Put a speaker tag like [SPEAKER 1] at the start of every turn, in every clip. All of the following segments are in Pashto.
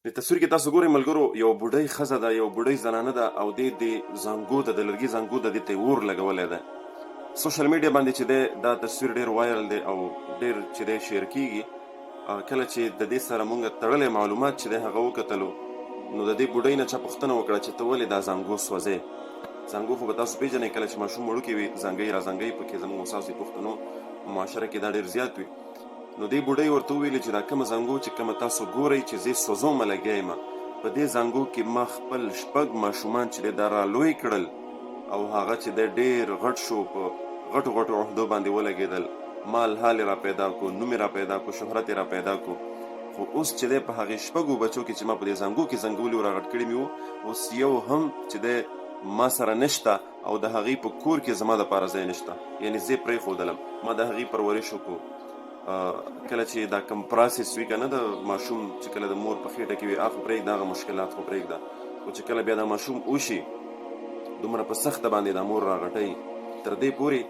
[SPEAKER 1] د تصویر کې تاسو ګورئ ملګرو، یو بوډۍ ښځه ده، یو بوډۍ زنانه ده او دې د زنګو ته د لرګي زنګو ته دې ته اور لګولی ده. سوشل میډیا باندې چې دی دا تصویر ډېر وایرل دی او ډېر چې دی شیر کیږي. کله چې د دې سره مونږ تړلی معلومات چې دی هغه وکتلو، نو د دې بوډۍ نه چا پوښتنه وکړه چې ته ولې دا زنګو سوځې. زنګو خو به تاسو پیژنئ، کله چې ماشوم وړوکی وي زنګۍ را زنګۍ پکې زموږ ستاسو پښتنو معاشره کې دا ډېر زیات وي. نو دې بوډۍ ورته وویلې چې دا کومه زنګو چې کومه تاسو ګورئ چې زه سوځومه لګیا یم، په دې زنګو کې ما خپل 6 ماشومان چې دی دا رالوی کړل او هغه چې دی ډېر غټ شو، په غټو غټو عهدو باندې ولګېدل، مال حال را پیدا کو، نوم را پیدا کو، شهرت را پیدا کو. خو اوس چې دی په هغې 6 بچو کې چې ما په دې زنګو کې زنګولي و راغټ کړي مې وو، اوس یو هم چې دی ما سره نشته او د هغې په کور کې زما دپاره ځای نشته، یعنې زه یې پرېښودلم. ما د هغې پرورش وکړو. کله چې دا کم پراسس وي که نه، د ماشوم چې کله د مور په خېټه کې وي هغه خو پرېږده، هغه مشکلات خو پرېږده، خو چې کله بیا دا ماشوم وشي دومره په سخته باندې دا مور راغټوي تر دې پورې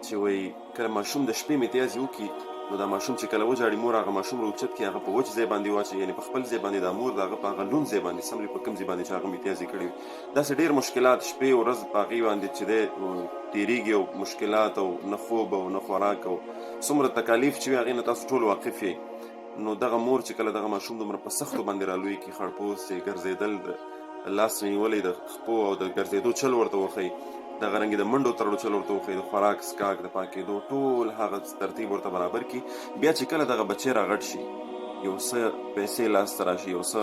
[SPEAKER 1] چې وایي کله ماشوم د شپې متیازې وکړي نو دا ماشوم چې کله وجاړي مور هغه ماشوم راوچت کړي، هغه په وچ ځای باندې واچوي، یعنې په خپل ځای باندې دا مور د هغه په هغه لوند ځای باندې سملي په کوم ځای باندې چې هغه متیازې کړي وي. داسې ډېر مشکلات شپې ورځ په هغې باندې چې دی تېرېږي او مشکلات او نه خوب او نه خوراک او څومره تکالیف چې وي هغې نه تاسو ټول واقف یې. نو دغه مور چې کله دغه ماشوم دومره په سختو باندې رالوی کړي، خړپوس یې ګرځېدل، د لاس نیولی د خپو او د ګرځېدو چل ورته وښیي، دغه رنګې د منډو تړلو چل ورته وښیي، د خوراک څښاک د پاکېدو ټول هغه ترتیب ورته برابر کړي. بیا چې کله دغه بچی راغټ شي، یو څه پیسې لاسته راشي، یو څه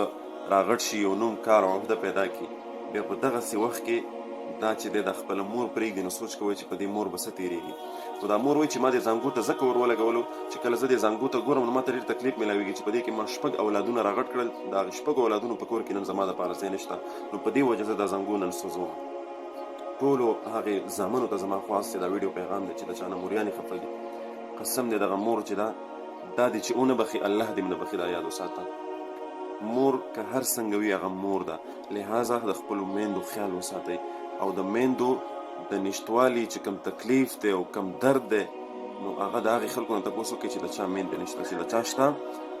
[SPEAKER 1] راغټ شي، یو نوم کار او عهده پیدا کړي، بیا په دغسې وخت کې دا چې دی د خپله مور پرېږدي، نو سوچ کوئ چې په دې مور به څه تېرېږي. نو دا مور وایي چې ما دې زنګو ته ځکه ور ولګولو چې کله زه دې زنګو ته ګورم نو ما ته ډېر تکلیف میلاویږي چې په دې کې ما 6 اولادونه راغټ کړل، د هغې 6 اولادونو په کور کې نن زما دپاره ځای نشته، نو په دې وجه زه دا زنګو نن سوځوم. ټولو هغې زامنو ته زما خواست دی، دا ویډیو پیغام دی چې د چا نه موریانې خفه دي، قسم دی دغه مور چې دا دی چې ونه بخي الله دې نه بخي، دا یاد وساته. مور که هر څنګه وي هغه مور ده، لهذا د خپلو میندو خیال وساتئ او د میندو د نشتوالي چې کم تکلیف دی او کم درد دی نو هغه د هغې خلکو نه تپوس وکړئ چې د چا میندې نشته، چې د چا شته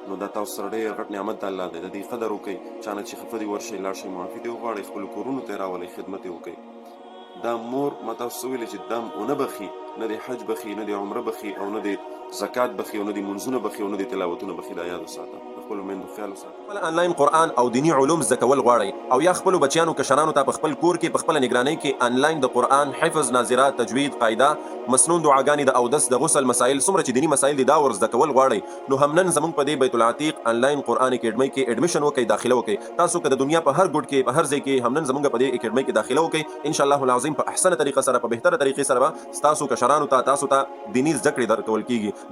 [SPEAKER 1] نو دا تاسو سره ډېر غټ نعمت د الله دی، د دې قدر وکړئ. چا نه چې خفه دي ورشئ لاړ شئ معافي دې وغواړئ، خپلو کورونو ته یې راولئ، خدمت یې وکړئ. دا مور ما تاسو ویلې چې دا ونه بخي، نه د حج بخي، نه د عمره بخي او نه د زکات بخي او نه د منځونه بخي او نه د تلاوتونه بخي، دا یاد وساته، د خپلو میندو خیال وساته.
[SPEAKER 2] خپل آنلاین قرآن او دینی علوم زده کول غواړئ او یا خپلو بچیانو کشرانو ته په خپل کور کې په خپله نګرانۍ کې آنلاین د قرآن حفظ، ناظرات، تجوید، قاعده، مسنون دعاګانې، د اودس، د غسل مسایل، څومره چې دیني مسایل دي دا ور زده کول غواړئ نو هم نن زموږ په دې بیت العتیق آنلاین قرآن اکیډمۍ کې ایډمیشن وکړئ، داخله وکړئ. تاسو که د دنیا په هر ګوټ کې په هر ځای کې هم نن زموږ په دې اکیډمۍ کې داخله وکړئ، انشاءالله العظیم په احسنه طریقه سره، په بهتره طریقې سره به ستاسو کشرانو ته تاسو ته دیني زده کړې درکول کېږي.